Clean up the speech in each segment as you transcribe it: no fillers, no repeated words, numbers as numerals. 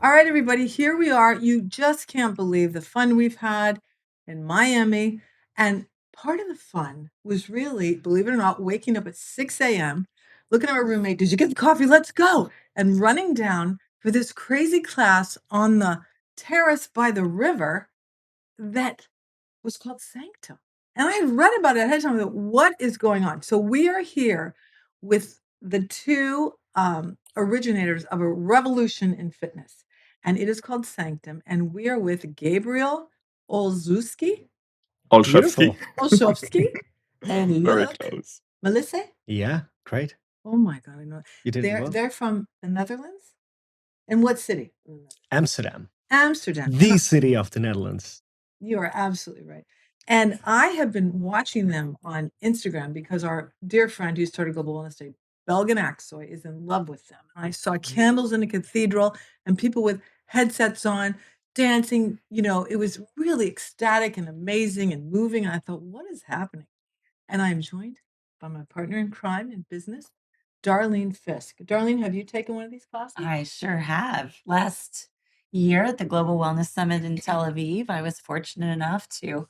All right, everybody, here we are. You just can't believe the fun we've had in Miami. And part of the fun was really, believe it or not, waking up at 6 a.m., looking at our roommate, did you get the coffee? Let's go. And running down for this crazy class on the terrace by the river that was called Sanctum. And I had read about it ahead of time. What is going on? So we are here with the two originators of a revolution in fitness, and it is called Sanctum. And we are with Gabriel Olszewski, Olszewski. Olszewski, and Very Luuk, close. Melisse. Yeah, great. Oh my God, I know. You did well. They're from the Netherlands. And what city? Amsterdam, Amsterdam. the city of the Netherlands. You are absolutely right. And I have been watching them on Instagram because our dear friend who started Global Wellness Day, Belgian Axoy, is in love with them. And I saw candles in a cathedral and people with headsets on dancing. You know, it was really ecstatic and amazing and moving. And I thought, what is happening? And I am joined by my partner in crime in business, Darlene Fisk. Darlene, have you taken one of these classes? I sure have. Last year at the Global Wellness Summit in Tel Aviv, I was fortunate enough to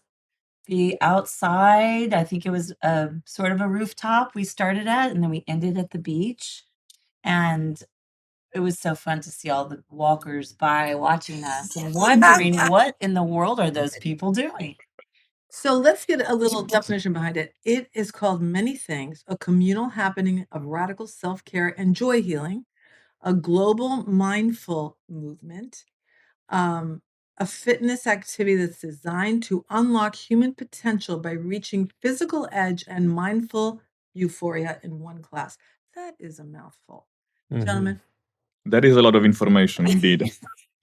be outside. I think it was a sort of a rooftop we started at, and then we ended at the beach. And it was so fun to see all the walkers by watching us and wondering what in the world are those people doing? So let's get a little definition behind it. It is called many things, a communal happening of radical self-care and joy healing, a global mindful movement, a fitness activity that's designed to unlock human potential by reaching physical edge and mindful euphoria in one class. That is a mouthful. Gentlemen. That is a lot of information indeed.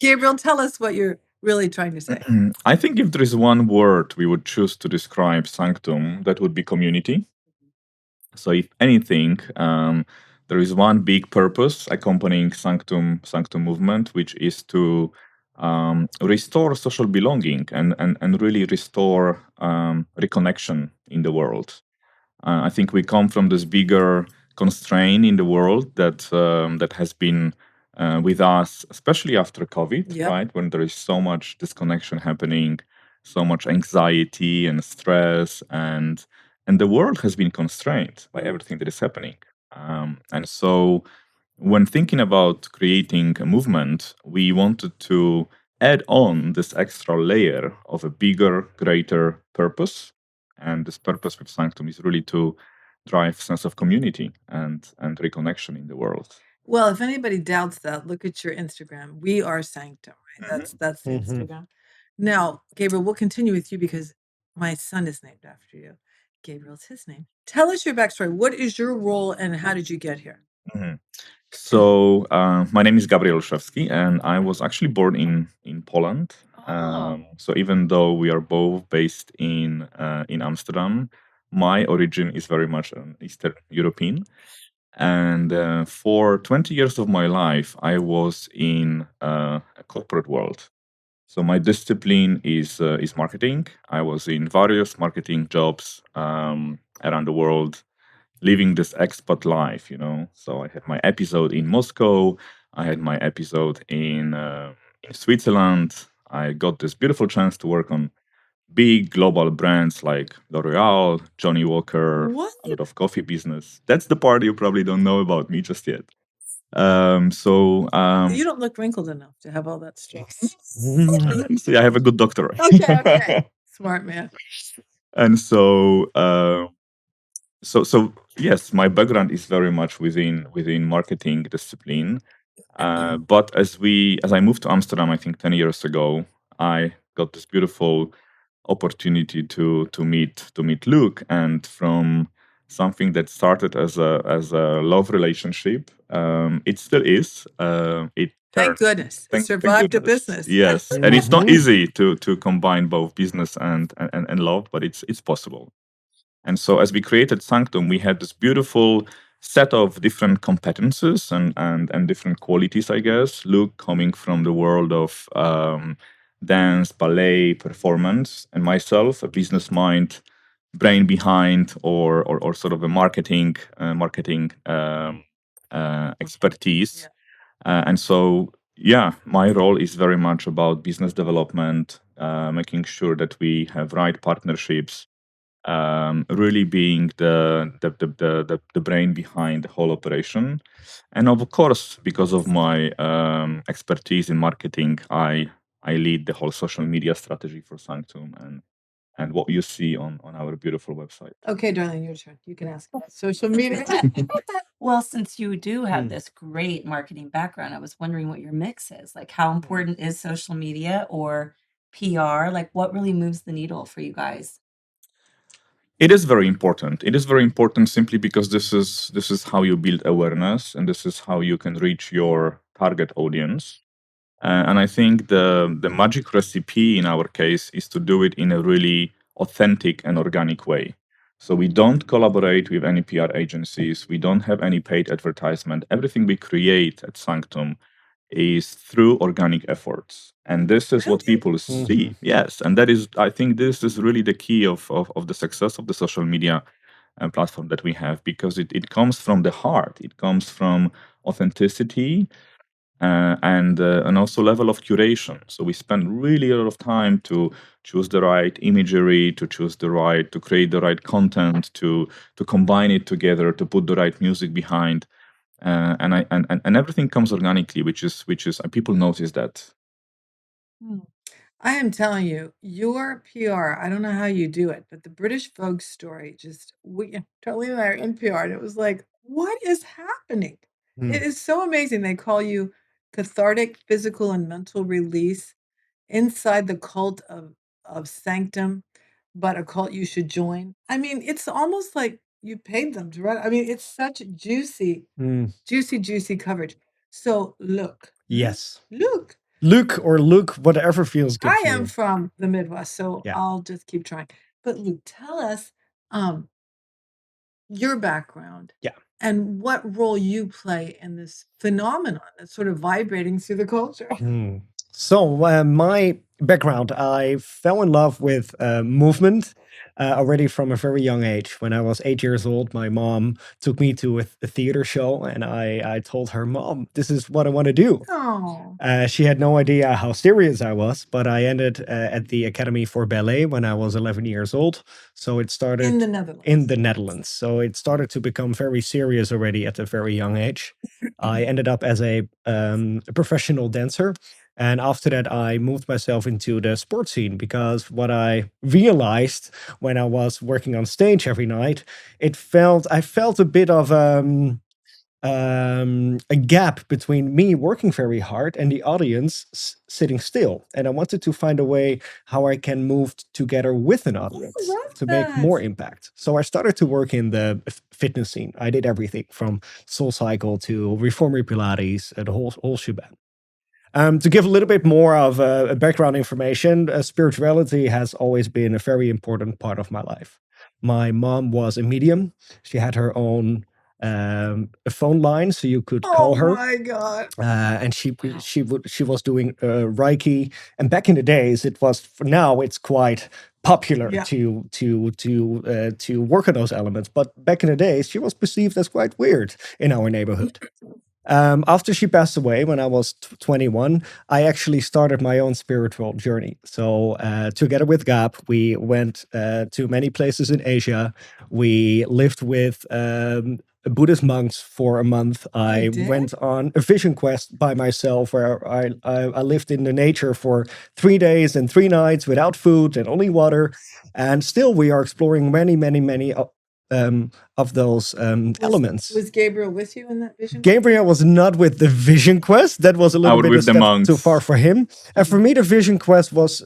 Gabriel, tell us what you're really trying to say. I think if there is one word we would choose to describe Sanctum, that would be community. So if anything, there is one big purpose accompanying Sanctum movement, which is to restore social belonging and really restore reconnection in the world. I think we come from this bigger constraint in the world that has been with us, especially after COVID, right? When there is so much disconnection happening, so much anxiety and stress, and the world has been constrained by everything that is happening. And so when thinking about creating a movement, we wanted to add on this extra layer of a bigger, greater purpose. And this purpose with Sanctum is really to drive sense of community and reconnection in the world. Well, if anybody doubts that, look at your Instagram. We are Sanctum, right? That's the Instagram. Now, Gabriel, we'll continue with you because my son is named after you. Gabriel's his name. Tell us your backstory. What is your role and how did you get here? So my name is Gabriel Olszewski, and I was actually born in Poland. So even though we are both based in Amsterdam, my origin is very much an Eastern European. And for 20 years of my life, I was in a corporate world. So my discipline is marketing. I was in various marketing jobs around the world, living this expat life, you know. So I had my episode in Moscow. I had my episode in Switzerland. I got this beautiful chance to work on big global brands like L'Oreal, Johnny Walker, a lot of coffee business. That's the part you probably don't know about me just yet. You don't look wrinkled enough to have all that stress. See, I have a good doctor. Okay. Smart man. And so yes, my background is very much within marketing discipline. But as I moved to Amsterdam, I think 10 years ago, I got this beautiful opportunity to meet Luuk, and from something that started as a love relationship, it still is. Thank goodness. It survived a business. Yes, and it's not easy to combine both business and love, but it's possible. And so as we created Sanctum, we had this beautiful set of different competences and different qualities, I guess. Luuk coming from the world of dance, ballet, performance, and myself, a business mind, brain behind, or sort of a marketing expertise. And so yeah, my role is very much about business development, making sure that we have right partnerships, really being the brain behind the whole operation. And of course, because of my expertise in marketing, I lead the whole social media strategy for Sanctum and what you see on our beautiful website. Okay, darling, your turn. You can ask about social media. Well, since you do have Hmm. this great marketing background, I was wondering what your mix is. Like, how important is social media or PR? Like, what really moves the needle for you guys? It is very important. It is very important simply because this is how you build awareness, and this is how you can reach your target audience. And I think the magic recipe in our case is to do it in a really authentic and organic way. So we don't collaborate with any PR agencies. We don't have any paid advertisement. Everything we create at Sanctum is through organic efforts. And this is what Really? people see. Yes. And that is, I think this is really the key of the success of the social media platform that we have, because it comes from the heart. It comes from authenticity and also level of curation. So we spend really a lot of time to choose the right imagery, to create the right content, to combine it together, to put the right music behind, and everything comes organically, which is people notice that. I am telling you, your PR, I don't know how you do it, but the British Vogue story just, Charlene and I are in PR, and it was like, what is happening? It is so amazing. They call you cathartic physical and mental release inside the cult of Sanctum, but a cult you should join. I mean, it's almost like you paid them to write. I mean, it's such juicy, juicy coverage. So look, Yes. Luuk. Luuk or Luuk, whatever feels good I for am you. from the Midwest, so Yeah. I'll just keep trying. But Luuk, tell us your background. Yeah. And what role you play in this phenomenon that's sort of vibrating through the culture. So my background, I fell in love with movement already from a very young age. When I was 8 years old, my mom took me to a theater show, and I told her, "Mom, this is what I want to do." Oh, She had no idea how serious I was, but I ended at the Academy for Ballet when I was 11 years old. So it started in the Netherlands. in the Netherlands. So it started to become very serious already at a very young age. I ended up as a professional dancer. And after that, I moved myself into the sports scene, because what I realized when I was working on stage every night, I felt a bit of a gap between me working very hard and the audience sitting still. And I wanted to find a way how I can move together with an audience love to make more that. impact. So I started to work in the fitness scene. I did everything from SoulCycle to Reformer Pilates, the whole shebang. To give a little bit more of a background information, spirituality has always been a very important part of my life. My mom was a medium. She had her own a phone line, so you could call Oh her. my God. And she was doing Reiki. And back in the days, it was. Now it's quite popular Yeah. to work on those elements. But back in the days, she was perceived as quite weird in our neighborhood. After she passed away, when I was 21, I actually started my own spiritual journey. So, together with Gab, we went to many places in Asia. We lived with Buddhist monks for a month. I did? went on a vision quest by myself, where I lived in the nature for 3 days and 3 nights without food and only water. And still, we are exploring many of those elements. Was Gabriel with you in that vision? Gabriel was not with the Vision Quest. That was a little bit with a the step monks. too far for him. And for me, the Vision Quest was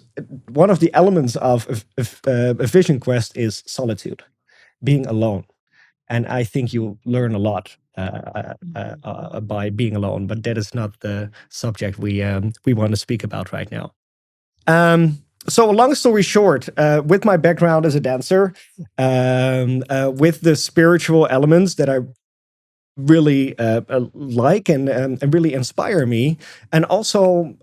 one of the elements of a Vision Quest is solitude, being alone. And I think you learn a lot by being alone. But that is not the subject we want to speak about right now. So, long story short, with my background as a dancer, with the spiritual elements that I really like and really inspire me, and also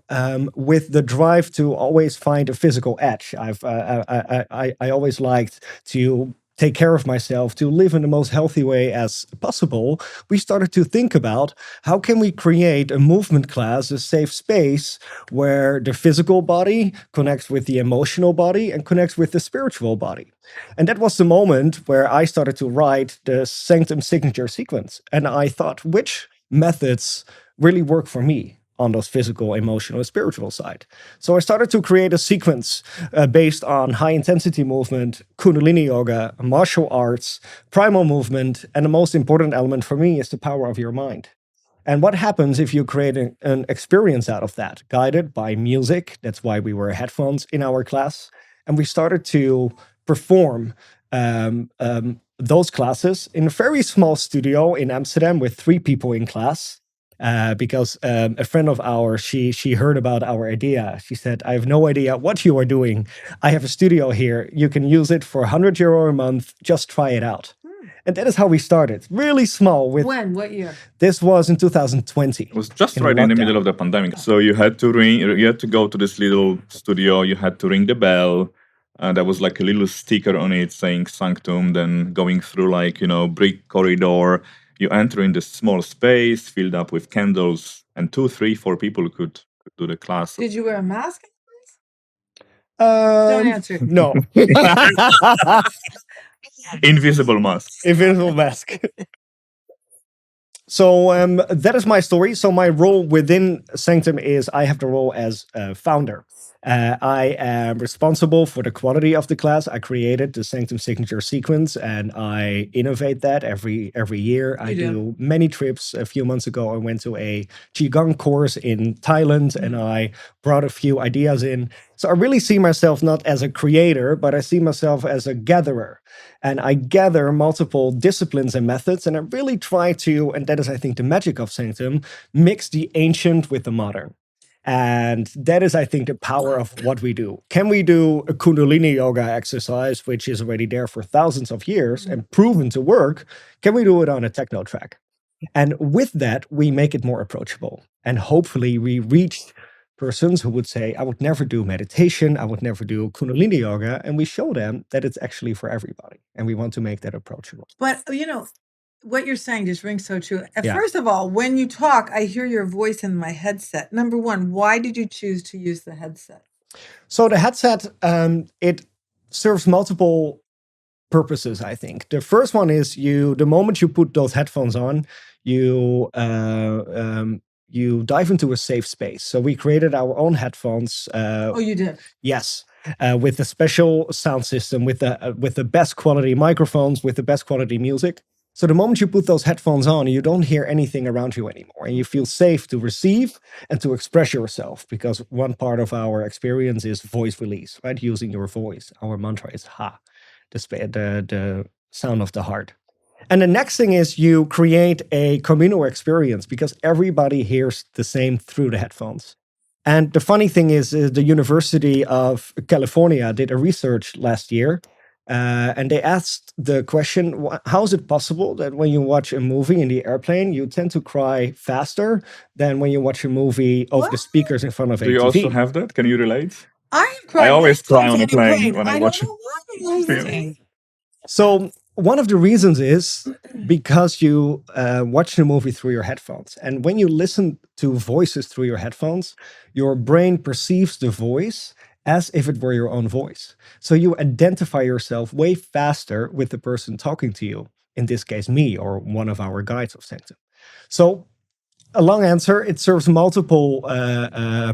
with the drive to always find a physical edge. I always liked to take care of myself, to live in the most healthy way as possible, we started to think about how can we create a movement class, a safe space where the physical body connects with the emotional body and connects with the spiritual body. And that was the moment where I started to write the Sanctum signature sequence. And I thought, which methods really work for me on those physical, emotional, and spiritual side. So I started to create a sequence based on high intensity movement, Kundalini yoga, martial arts, primal movement, and the most important element for me is the power of your mind. And what happens if you create an experience out of that, guided by music? That's why we wear headphones in our class. And we started to perform those classes in a very small studio in Amsterdam with 3 people in class. Because a friend of ours, she heard about our idea. She said, I have no idea what you are doing. I have a studio here. You can use it for €100 a month. Just try it out. And that is how we started. Really small. When? What year? This was in 2020. It was just right in the middle of the pandemic. So you had to go to this little studio, you had to ring the bell. There was like a little sticker on it saying Sanctum, then going through brick corridor. You enter in this small space filled up with candles, and 2, 3, 4 people could do the class. Did you wear a mask? Don't answer. No. Invisible mask. Invisible mask. So that is my story. So my role within Sanctum is I have the role as a founder. I am responsible for the quality of the class. I created the Sanctum signature sequence, and I innovate that every year. I do many trips. A few months ago, I went to a Qigong course in Thailand, and I brought a few ideas in. So I really see myself not as a creator, but I see myself as a gatherer. And I gather multiple disciplines and methods, and I really try to, and that is, I think, the magic of Sanctum, mix the ancient with the modern. And that is, I think, the power of what we do. Can we do a Kundalini yoga exercise, which is already there for thousands of years and proven to work? Can we do it on a techno track? And with that, we make it more approachable. And hopefully we reach persons who would say, I would never do meditation, I would never do Kundalini yoga. And we show them that it's actually for everybody. And we want to make that approachable. But, what you're saying just rings so true. First of all, when you talk, I hear your voice in my headset. Number one, why did you choose to use the headset? So the headset, it serves multiple purposes, I think. The first one is the moment you put those headphones on, you dive into a safe space. So we created our own headphones. Oh, you did? Yes. With a special sound system, with the best quality microphones, with the best quality music. So the moment you put those headphones on, you don't hear anything around you anymore. And you feel safe to receive and to express yourself, because one part of our experience is voice release, right? Using your voice. Our mantra is Ha, the sound of the heart. And the next thing is you create a communal experience, because everybody hears the same through the headphones. And the funny thing is the University of California did a research last year, and they asked the question, how is it possible that when you watch a movie in the airplane, you tend to cry faster than when you watch a movie over the speakers in front of a TV? Do you also have that? Can you relate? I always cry on a plane when I watch it. So one of the reasons is because you watch the movie through your headphones. And when you listen to voices through your headphones, your brain perceives the voice as if it were your own voice. So you identify yourself way faster with the person talking to you, in this case, me or one of our guides of Sanctum. So a long answer, it serves multiple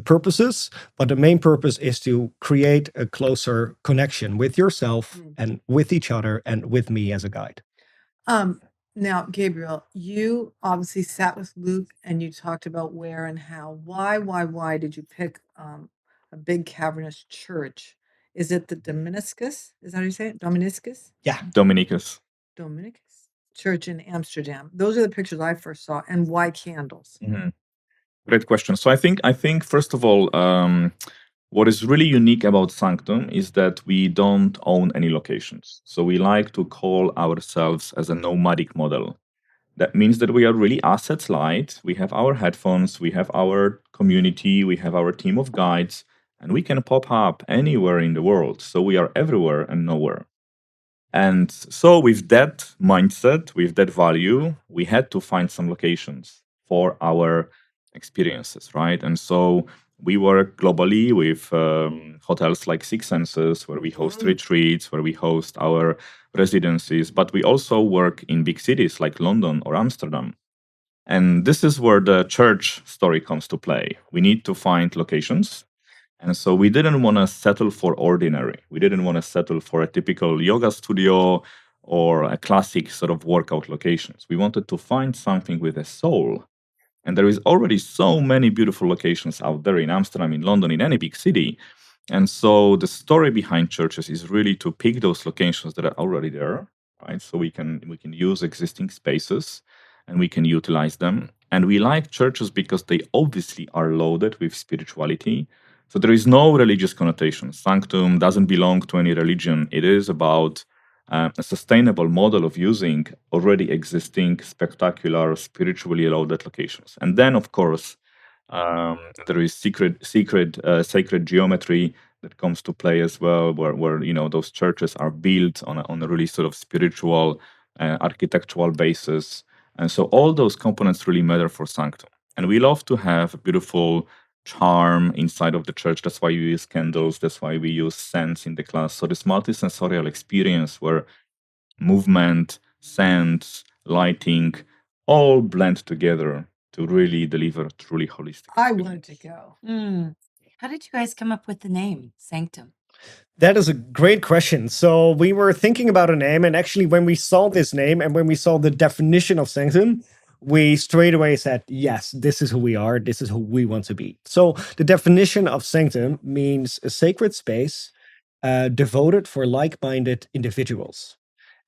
purposes, but the main purpose is to create a closer connection with yourself and with each other and with me as a guide. Now, Gabriel, you obviously sat with Luuk and you talked about where and how. Why did you pick a big cavernous church? Is it the Dominicus? Is that how you say it? Dominicus? Yeah. Dominicus. Dominicus Church in Amsterdam. Those are the pictures I first saw. And why candles? Mm-hmm. Great question. So I think first of all, what is really unique about Sanctum is that we don't own any locations. So we like to call ourselves as a nomadic model. That means that we are really assets light. We have our headphones, we have our community, we have our team of guides, and we can pop up anywhere in the world. So we are everywhere and nowhere. And so with that mindset, with that value, we had to find some locations for our experiences, right? And so we work globally with hotels like Six Senses, where we host retreats, where we host our residencies, but we also work in big cities like London or Amsterdam. And this is where the church story comes to play. We need to find locations. And so we didn't want to settle for ordinary. We didn't want to settle for a typical yoga studio or a classic sort of workout locations. We wanted to find something with a soul. And there is already so many beautiful locations out there in Amsterdam, in London, in any big city. And so the story behind churches is really to pick those locations that are already there, right? So we can use existing spaces and we can utilize them. And we like churches because they obviously are loaded with spirituality. So there is no religious connotation. Sanctum doesn't belong to any religion. It is about a sustainable model of using already existing, spectacular, spiritually loaded locations. And then, of course, there is sacred geometry that comes to play as well, where those churches are built on a really sort of spiritual, architectural basis, and so all those components really matter for Sanctum. And we love to have a beautiful charm inside of the church. That's why we use candles. That's why we use scents in the class. So this multisensorial experience where movement, scents, lighting all blend together to really deliver a truly holistic I experience. wanted to go. How did you guys come up with the name Sanctum? That is a great question. So we were thinking about a name, and actually, when we saw this name and when we saw the definition of Sanctum, we straight away said, yes, this is who we are. This is who we want to be. So the definition of Sanctum means a sacred space devoted for like-minded individuals.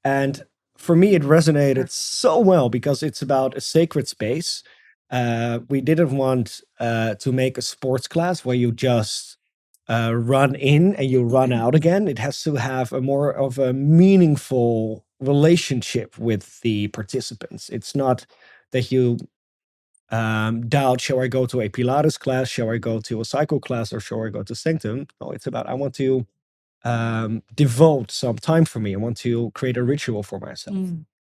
And for me, it resonated so well because it's about a sacred space. We didn't want to make a sports class where you just run in and you run out again. It has to have a more of a meaningful relationship with the participants. It's not that you doubt, shall I go to a Pilates class? Shall I go to a cycle class? Or shall I go to Sanctum? No, it's about, I want to devote some time for me. I want to create a ritual for myself.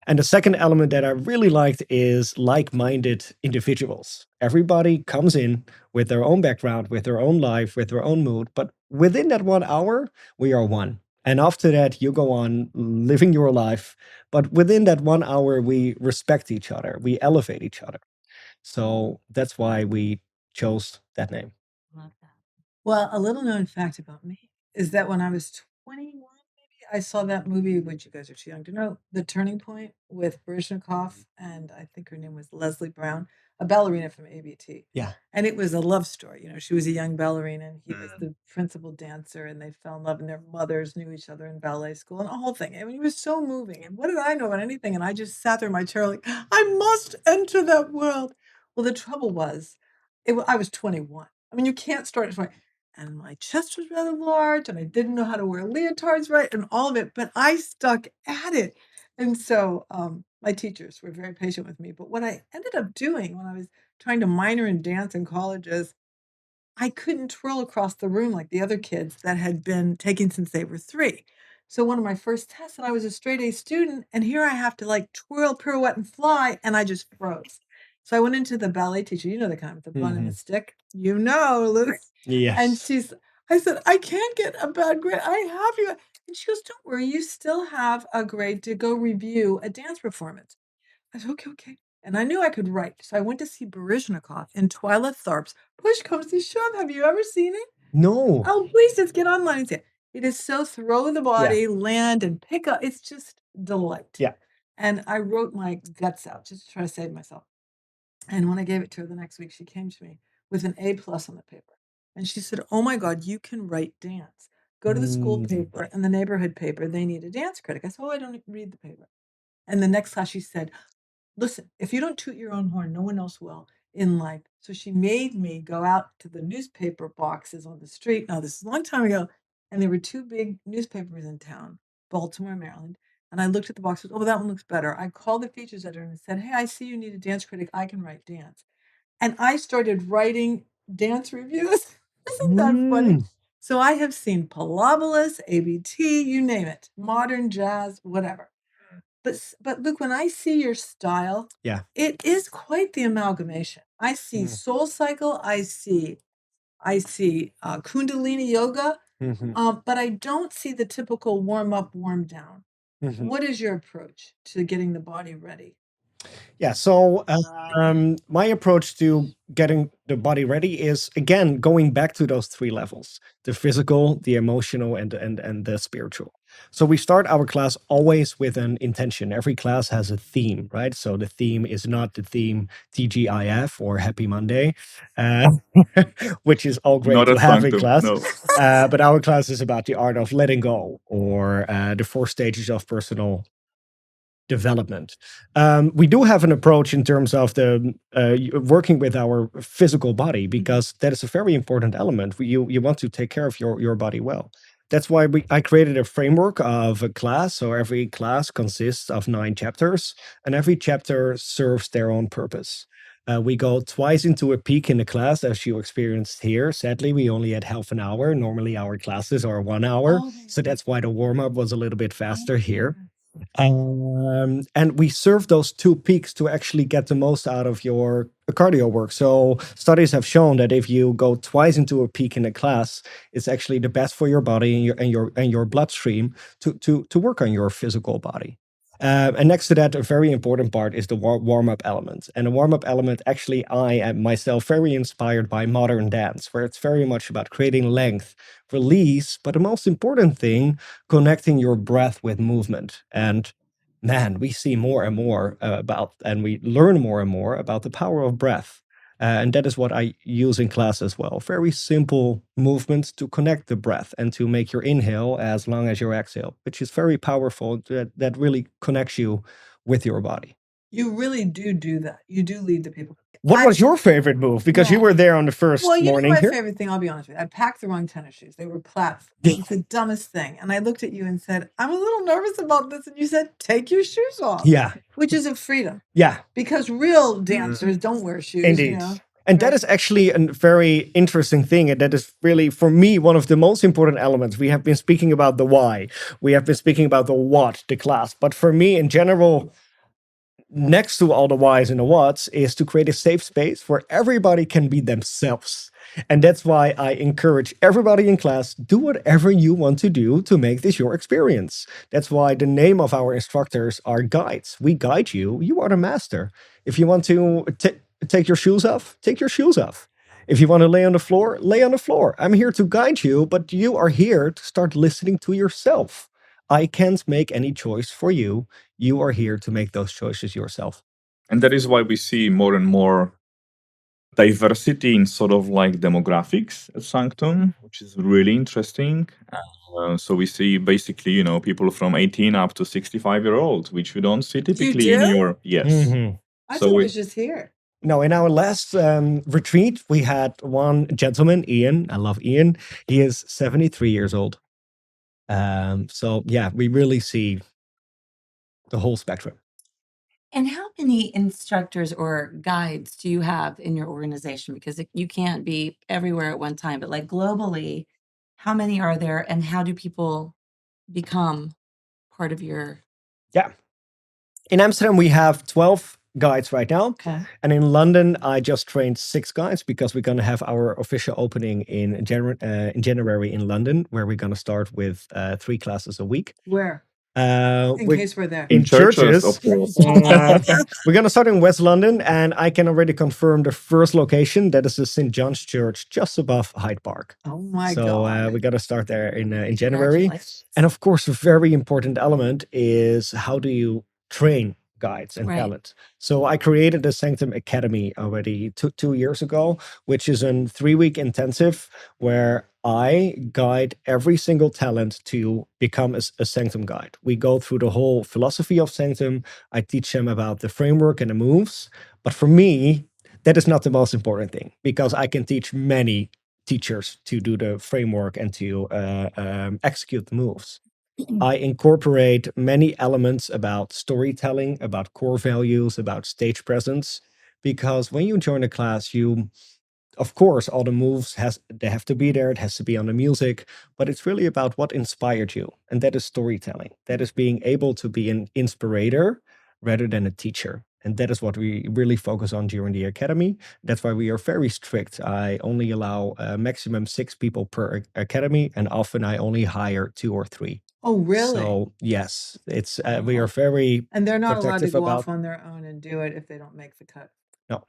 And the second element that I really liked is like-minded individuals. Everybody comes in with their own background, with their own life, with their own mood, but within that 1 hour, we are one. And after that, you go on living your life. But within that 1 hour, we respect each other, we elevate each other. So that's why we chose that name. Love that. Well, a little known fact about me is that when I was 21, maybe, I saw that movie, which you guys are too young to know, The Turning Point with Baryshnikov, and I think her name was Leslie Brown, a ballerina from ABT. Yeah. And it was a love story. She was a young ballerina and he was the principal dancer, and they fell in love, and their mothers knew each other in ballet school and the whole thing. I mean, it was so moving. And what did I know about anything? And I just sat there in my chair like, I must enter that world. Well, the trouble was, I was 21. I mean, you can't start at 20. And my chest was rather large, and I didn't know how to wear leotards right, and all of it, but I stuck at it. And so my teachers were very patient with me. But what I ended up doing when I was trying to minor in dance in college is I couldn't twirl across the room like the other kids that had been taking since they were 3. So one of my first tests, and I was a straight A student, and here I have to like twirl, pirouette, and fly, and I just froze. So I went into the ballet teacher, the kind with the bun and the stick, Luuk. And Yes. I said, I can't get a bad grade. I have you. And she goes, don't worry, you still have a grade to go review a dance performance. I said, okay. And I knew I could write. So I went to see Baryshnikov in Twyla Tharp's Push Comes to Shove. Have you ever seen it? No. Oh, please just get online and see it. It is so throw the body, land, and pick up. It's just delight. Yeah. And I wrote my guts out just to try to save myself. And when I gave it to her the next week, she came to me with an A+ on the paper. And she said, oh my God, you can write dance. Go to the school paper and the neighborhood paper. They need a dance critic. I said, oh, I don't read the paper. And the next class she said, listen, if you don't toot your own horn, no one else will in life. So she made me go out to the newspaper boxes on the street. Now, this is a long time ago. And there were 2 big newspapers in town, Baltimore, Maryland. And I looked at the boxes. Oh, that one looks better. I called the features editor and said, hey, I see you need a dance critic. I can write dance. And I started writing dance reviews. Isn't that funny? So I have seen Pilabolus, ABT, you name it, modern jazz, whatever. But look, when I see your style, Yeah. it is quite the amalgamation. I see Soul Cycle, I see Kundalini Yoga, but I don't see the typical warm up, warm down. What is your approach to getting the body ready? Yeah, so my approach to getting the body ready is, again, going back to those three levels: the physical, the emotional, and the spiritual. So we start our class always with an intention. Every class has a theme, right? So the theme is not the theme TGIF or Happy Monday, which is all great Not to at have in Sanctum, class. no. But our class is about the art of letting go, or the 4 stages of personal development. We do have an approach in terms of the working with our physical body, because that is a very important element. You want to take care of your body well. That's why I created a framework of a class. So every class consists of 9 chapters, and every chapter serves their own purpose. We go twice into a peak in the class, as you experienced here. Sadly, we only had half an hour. Normally, our classes are 1 hour. So that's why the warm-up was a little bit faster here. And we serve those 2 peaks to actually get the most out of your cardio work. So studies have shown that if you go twice into a peak in a class, it's actually the best for your body and your bloodstream to work on your physical body. And next to that, a very important part is the warm-up element. And the warm-up element, actually, I am myself very inspired by modern dance, where it's very much about creating length, release, but the most important thing, connecting your breath with movement. And man, we see more and more and we learn more and more about the power of breath. And that is what I use in class as well. Very simple movements to connect the breath and to make your inhale as long as your exhale, which is very powerful. That really connects you with your body. You really do that. You do lead the people. What was your favorite move? Because you were there on the first Well, you know morning my here. favorite thing, I'll be honest with you. I packed the wrong tennis shoes. They were platform. It's the dumbest thing. And I looked at you and said, I'm a little nervous about this. And you said, take your shoes off. Yeah. Which is a freedom. Yeah. Because real dancers don't wear shoes. Indeed. You know? And that is actually a very interesting thing. And that is really, for me, one of the most important elements. We have been speaking about the why. We have been speaking about the what, the class. But for me, in general, next to all the whys and the whats, is to create a safe space where everybody can be themselves. And that's why I encourage everybody in class, do whatever you want to do to make this your experience. That's why the name of our instructors are guides. We guide you. You are the master. If you want to take your shoes off, take your shoes off. If you want to lay on the floor, lay on the floor. I'm here to guide you, but you are here to start listening to yourself. I can't make any choice for you. You are here to make those choices yourself. And that is why we see more and more diversity in sort of like demographics at Sanctum, which is really interesting. So we see basically, you know, people from 18 up to 65-year-olds, which you don't see typically in your... Yes. I thought it was just here. No, in our last retreat, we had one gentleman, Ian. I love Ian. He is 73 years old. So yeah, we really see the whole spectrum. And how many instructors or guides do you have in your organization? Because you can't be everywhere at one time, but like globally, how many are there, and how do people become part of your... Yeah. In Amsterdam, we have 12 guides right now. Okay. And in London, I just trained 6 guides, because we're going to have our official opening in January in London, where we're going to start with 3 classes a week. Where? In We're- case we're there. in churches. of course. We're going to start in West London, and I can already confirm the first location. That is the St. John's Church, just above Hyde Park. Oh my So God. we got to start there in January. Congratulations. And of course, a very important element is, how do you train guides and Right. talent? So I created the Sanctum Academy already 2 years ago, which is a 3-week intensive where I guide every single talent to become a Sanctum guide. We go through the whole philosophy of Sanctum. I teach them about the framework and the moves. But for me, that is not the most important thing, because I can teach many teachers to do the framework and to execute the moves. I incorporate many elements about storytelling, about core values, about stage presence, because when you join a class, you of course, all the moves they have to be there. It has to be on the music, but it's really about what inspired you, and that is storytelling. That is being able to be an inspirator rather than a teacher. And that is what we really focus on during the academy. That's why we are very strict. I only allow maximum 6 people per academy, and often I only hire 2 or 3. Oh, really? So yes, it's we are very And they're not allowed to protective go off about. on their own and do it if they don't make the cut. No.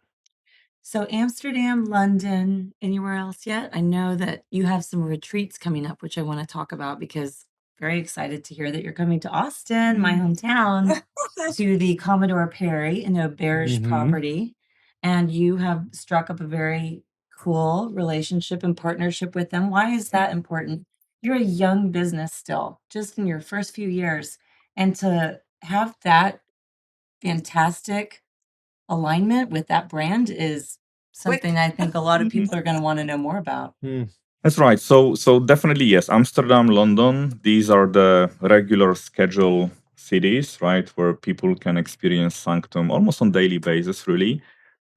So Amsterdam, London, anywhere else yet? I know that you have some retreats coming up, which I want to talk about because very excited to hear that you're coming to Austin, my hometown, to the Commodore Perry in Auberge Mhm. property. And you have struck up a very cool relationship and partnership with them. Why is that important? You're a young business still, just in your first few years. And to have that fantastic alignment with that brand is something I think a lot of people are going to want to know more about. That's right. So definitely yes, Amsterdam, London. These are the regular schedule cities, right, where people can experience Sanctum almost on daily basis, really.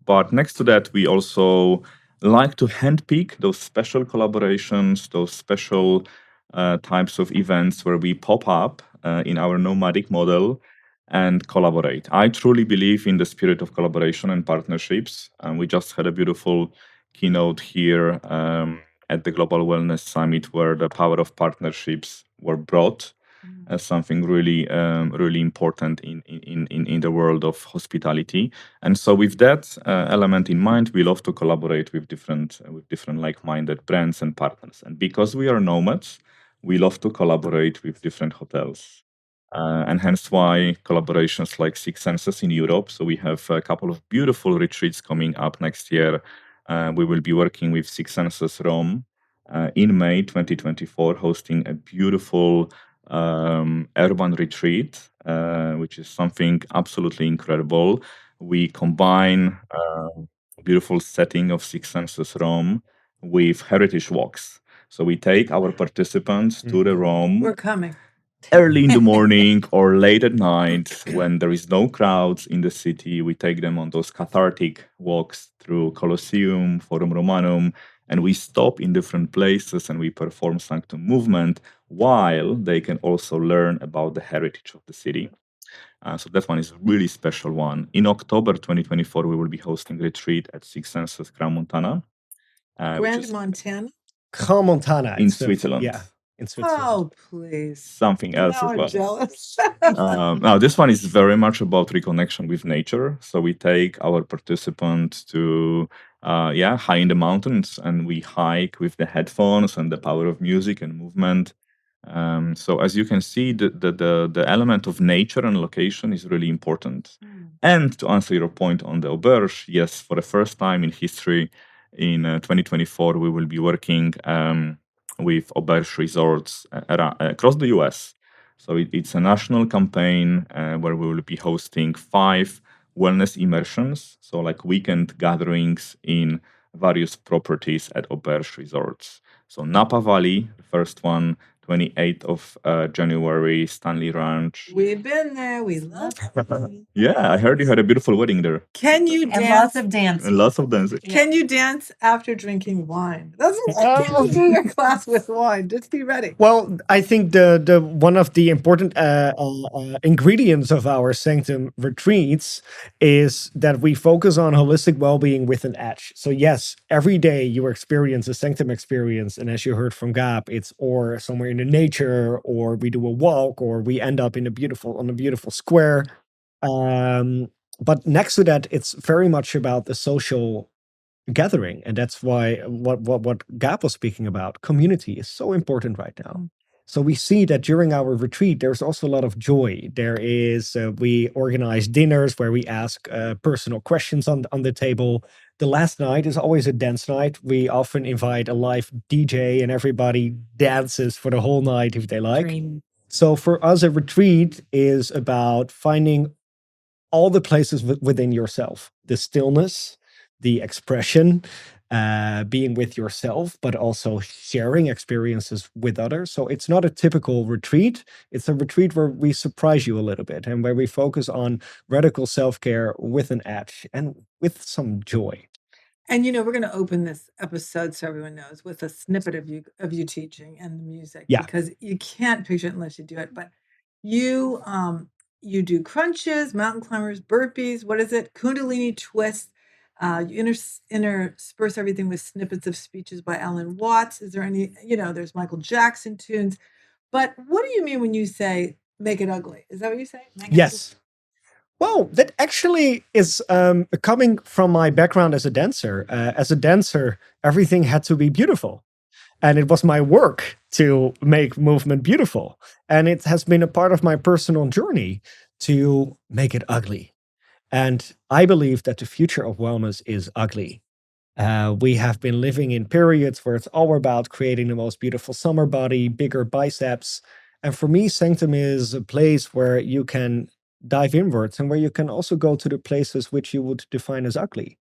But next to that, we also like to handpick those special collaborations, those special types of events where we pop up in our nomadic model and collaborate. I truly believe in the spirit of collaboration and partnerships. And we just had a beautiful keynote here at the Global Wellness Summit where the power of partnerships were brought as something really, really important in the world of hospitality. And so, with that element in mind, we love to collaborate with different like-minded brands and partners. And because we are nomads, we love to collaborate with different hotels. And hence why collaborations like Six Senses in Europe. So we have a couple of beautiful retreats coming up next year. We will be working with Six Senses Rome in May 2024, hosting a beautiful urban retreat, which is something absolutely incredible. We combine beautiful setting of Six Senses Rome with heritage walks. So we take our participants to the Rome. We're coming. Early in the morning or late at night when there is no crowds in the city. We take them on those cathartic walks through Colosseum, Forum Romanum, and we stop in different places and we perform Sanctum movement while they can also learn about the heritage of the city. So that one is a really special one. In October 2024, we will be hosting a retreat at Six Senses Grand Montana. Grand Montana? Grand Montana. In It's Switzerland. Yeah, in Switzerland. Oh, please. Something else Now as I'm well. jealous. Now, this one is very much about reconnection with nature. So we take our participants to, high in the mountains, and we hike with the headphones and the power of music and movement. So as you can see, the element of nature and location is really important. And to answer your point on the auberge, yes, for the first time in history, in 2024, we will be working with auberge resorts across the US. So it's a national campaign where we will be hosting 5 wellness immersions, so like weekend gatherings in various properties at auberge resorts. So Napa Valley, the first one, 28th of January, Stanley Ranch. We've been there. We love it. Yeah, I heard you had a beautiful wedding there. Can you And dance? lots of dancing. And lots of dancing. Can you dance after drinking wine? That's what you do your class with wine. Just be ready. Well, I think the one of the important ingredients of our Sanctum retreats is that we focus on holistic well-being with an edge. So yes, every day you experience a Sanctum experience, and as you heard from Gab, it's or somewhere in the nature, or we do a walk, or we end up in a beautiful square. But next to that, it's very much about the social gathering, and that's why what Gab was speaking about, community is so important right now. So we see that during our retreat there's also a lot of joy. There is we organize dinners where we ask personal questions on the table. The last night is always a dance night. We often invite a live DJ and everybody dances for the whole night if they like. Dream. So for us, a retreat is about finding all the places within yourself, the stillness, the expression, being with yourself, but also sharing experiences with others. So it's not a typical retreat. It's a retreat where we surprise you a little bit and where we focus on radical self-care with an edge and with some joy. And we're going to open this episode so everyone knows with a snippet of you teaching and the music, Yeah. because you can't picture it unless you do it. But you you do crunches, mountain climbers, burpees. What is it? Kundalini twists. You intersperse everything with snippets of speeches by Alan Watts. Is there any? There's Michael Jackson tunes. But what do you mean when you say make it ugly? Is that what you say? Make it ugly? Yes. Well, that actually is coming from my background as a dancer. As a dancer, everything had to be beautiful. And it was my work to make movement beautiful. And it has been a part of my personal journey to make it ugly. And I believe that the future of wellness is ugly. We have been living in periods where it's all about creating the most beautiful summer body, bigger biceps. And for me, Sanctum is a place where you can dive inwards and where you can also go to the places which you would define as ugly.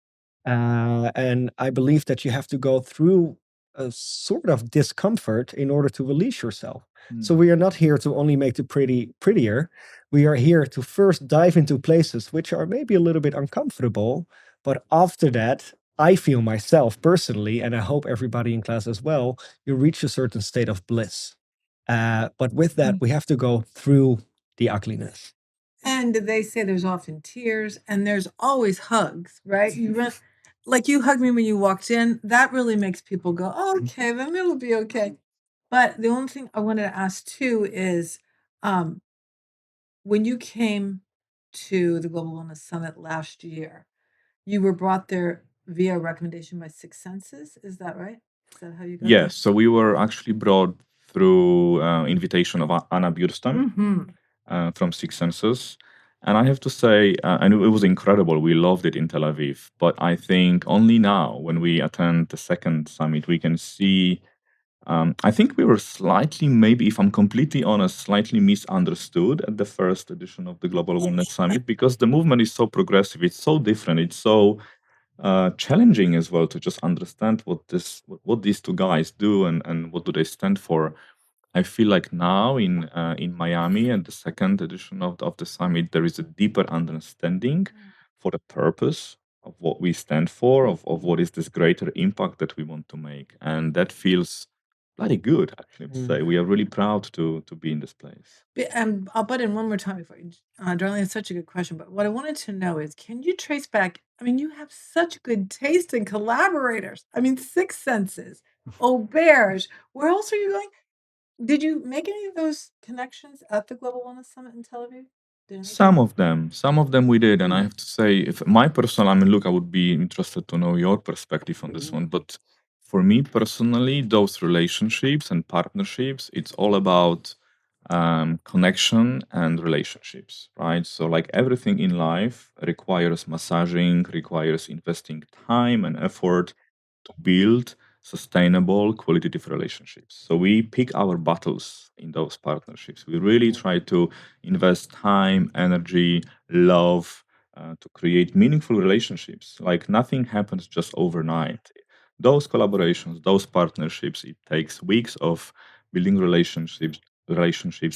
And I believe that you have to go through a sort of discomfort in order to release yourself. So we are not here to only make the pretty prettier. We are here to first dive into places which are maybe a little bit uncomfortable. But after that, I feel myself personally, and I hope everybody in class as well, you reach a certain state of bliss. But with that, we have to go through the ugliness. And they say there's often tears and there's always hugs, right? Like you hugged me when you walked in. That really makes people go, oh, okay, then it'll be okay. But the only thing I wanted to ask too is when you came to the Global Wellness Summit last year, you were brought there via recommendation by Six Senses. Is that right? Is that how you got there? Yes, so we were actually brought through invitation of Anna Bjurstam from Six Senses. And I have to say, and it was incredible. We loved it in Tel Aviv. But I think only now, when we attend the second summit, we can see. I think we were slightly, maybe if I'm completely honest, slightly misunderstood at the first edition of the Global Wellness Summit, because the movement is so progressive, it's so different, it's so challenging as well to just understand what these two guys do and what do they stand for. I feel like now in Miami at the second edition of the summit, there is a deeper understanding for the purpose of what we stand for, of what is this greater impact that we want to make. And that feels bloody good, actually, to say. We are really proud to be in this place. And I'll butt in one more time before you, darling, it's such a good question. But what I wanted to know is, can you trace back? I mean, you have such good taste in collaborators. I mean, Six Senses, Auberge. Where else are you going? Did you make any of those connections at the Global Wellness Summit in Tel Aviv? Some of them we did, and I have to say, if my personal, I mean, look, I would be interested to know your perspective on this one, but for me personally, those relationships and partnerships, it's all about connection and relationships, right? So, like everything in life requires massaging, requires investing time and effort to build sustainable, qualitative relationships. So we pick our battles in those partnerships. We really try to invest time, energy, love to create meaningful relationships. Like nothing happens just overnight. Those collaborations, those partnerships, it takes weeks of building relationships,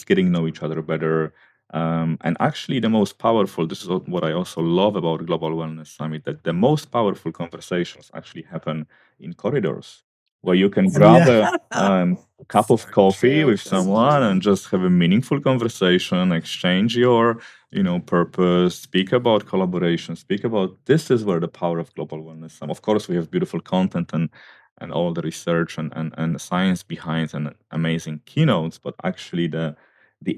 getting to know each other better. And actually, the most powerful, this is what I also love about Global Wellness Summit, that the most powerful conversations actually happen in corridors where you can grab a cup of coffee with someone and just have a meaningful conversation, exchange your purpose, speak about collaboration, speak about this is where the power of Global Wellness Summit. Of course, we have beautiful content and all the research and the science behind and amazing keynotes, but actually the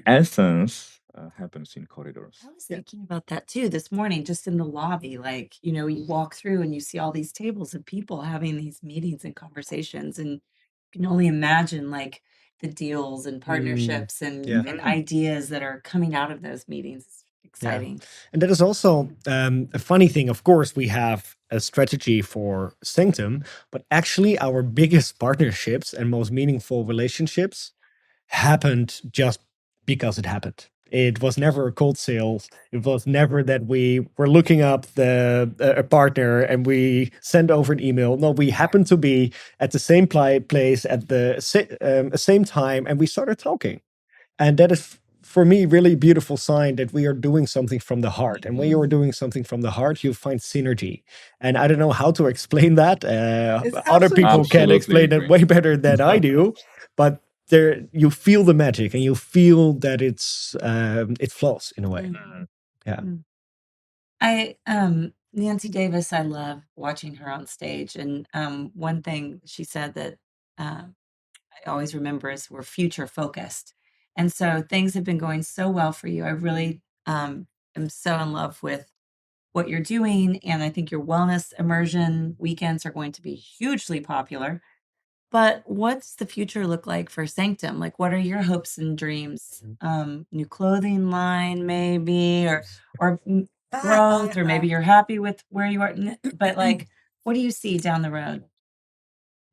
essence happens in corridors. I was thinking about that too this morning, just in the lobby. Like, you walk through and you see all these tables of people having these meetings and conversations, and you can only imagine like the deals and partnerships and ideas that are coming out of those meetings. It's exciting. And that is also a funny thing. Of course, we have a strategy for Sanctum, but actually our biggest partnerships and most meaningful relationships happened just because it happened. It was never a cold sale. It was never that we were looking up a partner and we sent over an email. No, we happened to be at the same place at the same time, and we started talking. And that is for me, really beautiful sign that we are doing something from the heart. And when you are doing something from the heart, you find synergy. And I don't know how to explain that. It's Other people can Absolutely explain it agree. way better than I do. But there, you feel the magic, and you feel that it flows in a way. Mhm. Yeah. Nancy Davis, I love watching her on stage. And one thing she said that I always remember is we're future focused. And so things have been going so well for you. I really am so in love with what you're doing. And I think your wellness immersion weekends are going to be hugely popular. But what's the future look like for Sanctum? Like, what are your hopes and dreams? New clothing line, maybe, or growth, or maybe you're happy with where you are. But like, what do you see down the road?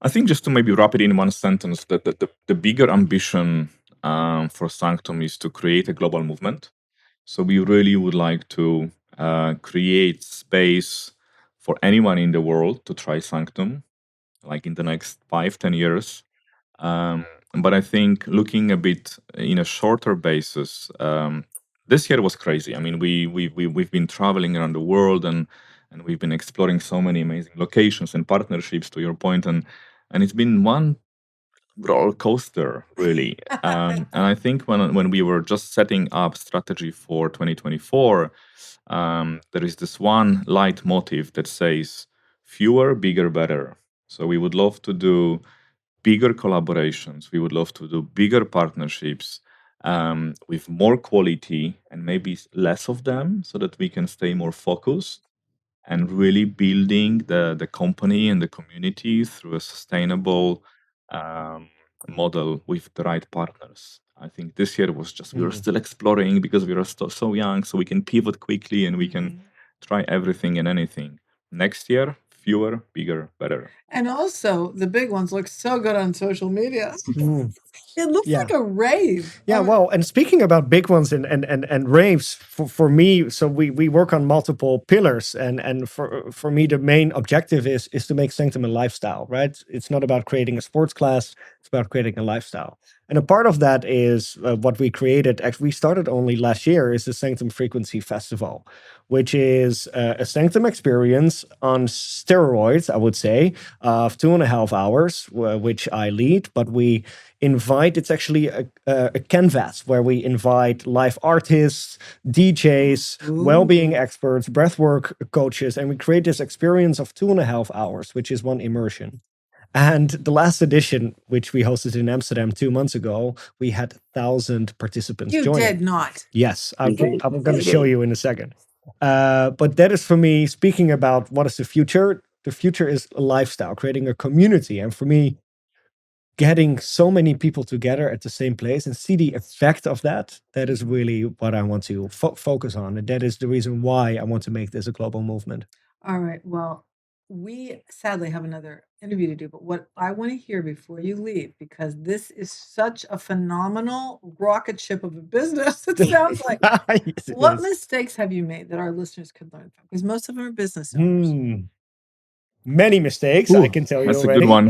I think just to maybe wrap it in one sentence, that the bigger ambition for Sanctum is to create a global movement. So we really would like to create space for anyone in the world to try Sanctum, like in the next 5-10 years. But I think looking a bit in a shorter basis, this year was crazy. I mean, we've been traveling around the world, and we've been exploring so many amazing locations and partnerships, to your point, and it's been one roller coaster, really. And I think when we were just setting up strategy for 2024, there is this one leitmotif that says fewer, bigger, better. So we would love to do bigger collaborations. We would love to do bigger partnerships with more quality and maybe less of them, so that we can stay more focused and really building the company and the community through a sustainable model with the right partners. I think this year was just, we were still exploring because we were so young, so we can pivot quickly and we can try everything and anything. Next year, fewer, bigger, better. And also, the big ones look so good on social media. Mm. It looks Yeah. like a rave. Yeah, well, and speaking about big ones and raves, for me, so we work on multiple pillars, and for me, the main objective is to make Sanctum a lifestyle, right? It's not about creating a sports class; it's about creating a lifestyle. And a part of that is what we created. Actually, we started only last year. Is the Sanctum Frequency Festival, which is a Sanctum experience on steroids, I would say, of 2.5 hours, which I lead, but we invite, it's actually a canvas where we invite live artists, DJs, well-being experts, breathwork coaches, and we create this experience of 2.5 hours, which is one immersion. And the last edition, which we hosted in Amsterdam 2 months ago, we had 1,000 participants You joining. did not. Yes, I'm going to show you in a second. But that is, for me, speaking about what is the future is a lifestyle, creating a community. And for me, getting so many people together at the same place and see the effect of that, that is really what I want to focus on. And that is the reason why I want to make this a global movement. All right. Well, we sadly have another interview to do, but what I want to hear before you leave, because this is such a phenomenal rocket ship of a business, it sounds like. Yes, it What is. mistakes have you made that our listeners could learn from? Because most of them are business owners. Many mistakes, I can tell you That's a already. good one.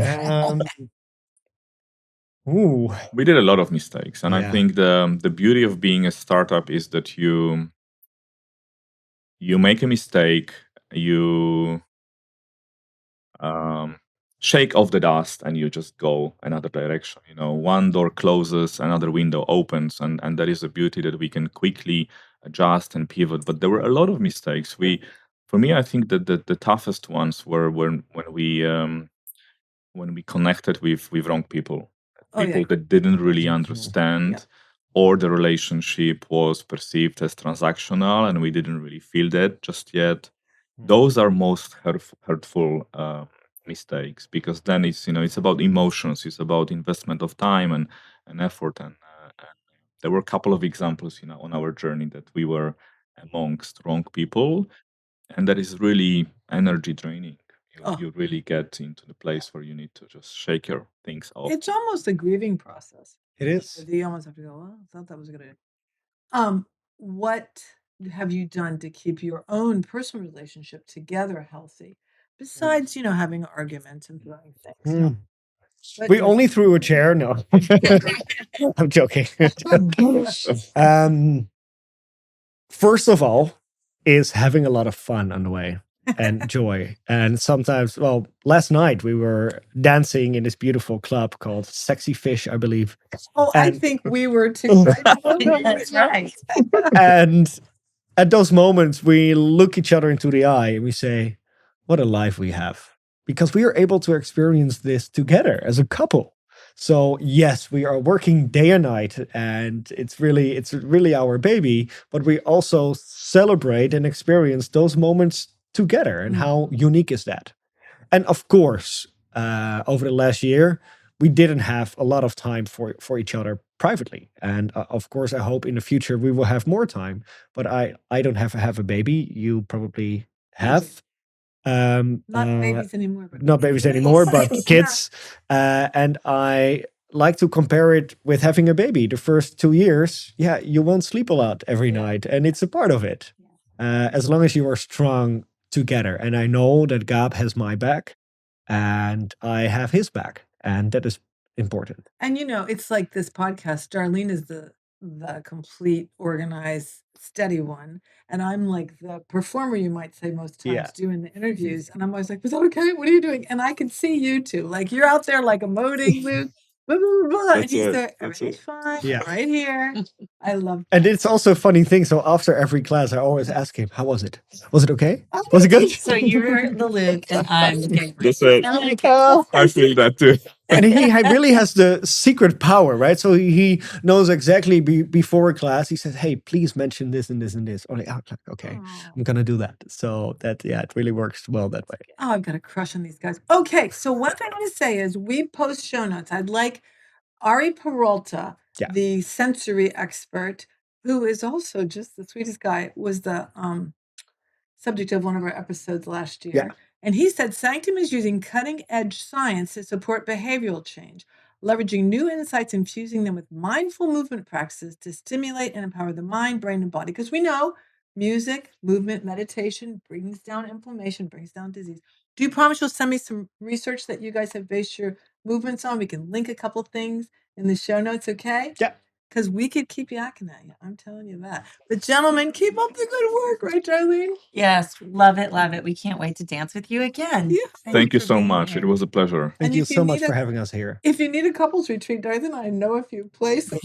We did a lot of mistakes, and I think the beauty of being a startup is that you make a mistake, you shake off the dust, and you just go another direction. You know, one door closes, another window opens, and that is the beauty, that we can quickly adjust and pivot. But there were a lot of mistakes. For me, I think that the toughest ones were when we connected with wrong people. People that didn't really understand, or the relationship was perceived as transactional and we didn't really feel that just yet. Those are most hurtful mistakes, because then it's about emotions, it's about investment of time and effort, and there were a couple of examples on our journey that we were amongst wrong people, and that is really energy draining. You really get into the place where you need to just shake your things off. It's almost a grieving process. It is. You almost have to go, well, I thought that was a good idea. What have you done to keep your own personal relationship together healthy, besides, having arguments and throwing things? But We only threw a chair. No, I'm joking. First of all, is having a lot of fun on the way and joy. And sometimes, well, last night we were dancing in this beautiful club called Sexy Fish, I believe. Oh, I And- think we were too. That's right. And at those moments, we look each other into the eye and we say, what a life we have. Because we are able to experience this together as a couple. So yes, we are working day and night, and it's really our baby, but we also celebrate and experience those moments together. And how unique is that? And of course, over the last year, we didn't have a lot of time for each other privately. And of course, I hope in the future we will have more time. But I don't have a baby. You probably have. Not babies anymore. But Not babies anymore, but kids. And I like to compare it with having a baby. The first 2 years, yeah, you won't sleep a lot every night, and it's a part of it. As long as you are strong together. And I know that Gab has my back, and I have his back, and that is important. And it's like this podcast. Darlene is the complete, organized, steady one, and I'm like the performer, you might say, most times Yeah. doing the interviews. And I'm always like, "Was that okay? What are you doing?" And I can see you two, like you're out there, like emoting, Luke. Blah, blah, blah, blah. And That's he's it. there. That's Everything's it. fine. Yeah. I'm right here. I love. And it's also a funny thing. So after every class, I always ask him, how was it? Was it okay? Was it good? So you're the Luke and I'm Gabriel. That's it. I feel that too. And he really has the secret power, right? So he knows exactly before a class, he says, hey, please mention this and this and this. Or okay, I'm going to do that. So that, yeah, it really works well that way. Oh, I've got a crush on these guys. Okay, so one thing I want to say is we post show notes. I'd like Ari Peralta, Yeah. the sensory expert, who is also just the sweetest guy, was the subject of one of our episodes last year. Yeah. And he said Sanctum is using cutting edge science to support behavioral change, leveraging new insights and fusing them with mindful movement practices to stimulate and empower the mind, brain, and body. Because we know music, movement, meditation brings down inflammation, brings down disease. Do you promise you'll send me some research that you guys have based your movements on? We can link a couple things in the show notes, okay? Yeah. Because we could keep yakking at you. I'm telling you that. But gentlemen, keep up the good work, right, Darlene? Yes, love it, love it. We can't wait to dance with you again. Yeah. Thank you for so being much. here. It was a pleasure. Thank And you if you so much need for a- having us here. If you need a couples retreat, Darlene, I know a few places.